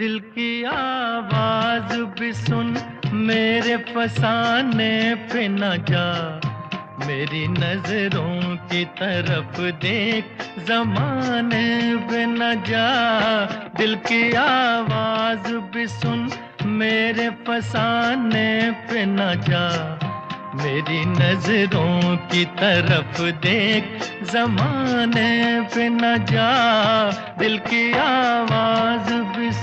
दिल की आवाज भी सुन, मेरे फसाने पे न जा। मेरी नजरों की तरफ देख, जमाने पे न जा। दिल की आवाज भी सुन, मेरे फसाने पे न जा। मेरी नजरों की तरफ देख, जमाने पे न जा। दिल की आवाज भी